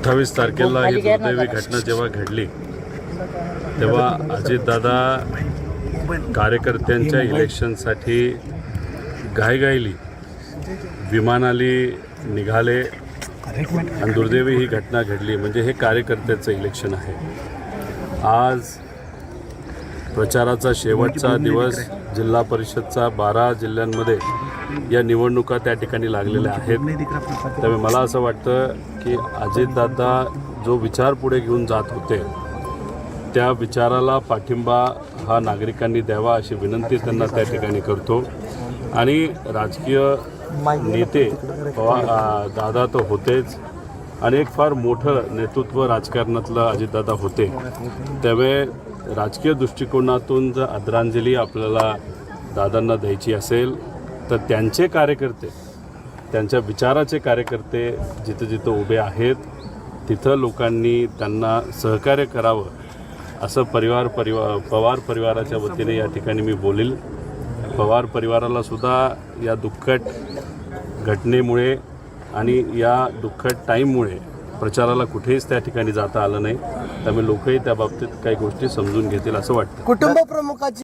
28 तारखेला ही दुर्दैवी घटना जेव्हा घडली तेव्हा अजितदादा कार्यकर्त्यांच्या इलेक्शनसाठी घाईघाईली विमानाली निघाले आणि दुर्दैवी ही घटना घडली. म्हणजे हे कार्यकर्त्याचं इलेक्शन आहे. आज प्रचाराचा शेवटचा दिवस, जिल्हा परिषदचा 12 जिल्ह्यांमध्ये या निवडणुका त्या ठिकाणी लागलेल्या आहेत. त्यामुळे मला असं वाटतं की अजितदादा जो विचार पुढे घेऊन जात होते त्या विचाराला पाठिंबा हा नागरिकांनी द्यावा अशी विनंती त्यांना त्या ठिकाणी करतो. आणि राजकीय नेते दादा तर होतेच आणि एक फार मोठं नेतृत्व राजकारणातलं अजितदादा होते. त्यामुळे राजकीय दृष्टिकोनातून जर आदरांजली आपल्याला दादांना द्यायची असेल तर त्यांचे कार्यकर्ते, त्यांच्या विचाराचे कार्यकर्ते जिथं जिथं उभे आहेत तिथं लोकांनी त्यांना सहकार्य करावं असं पवार परिवाराच्या वतीने या ठिकाणी मी बोलेल. पवार परिवारालासुद्धा या दुःखद घटनेमुळे आणि या दुःखद टाईममुळे प्रचाराला कुठेच त्या ठिकाणी जाता आलं नाही. त्यामुळे लोकही त्या बाबतीत काही गोष्टी समजून घेतील असं वाटतं. कुटुंब प्रमुखाची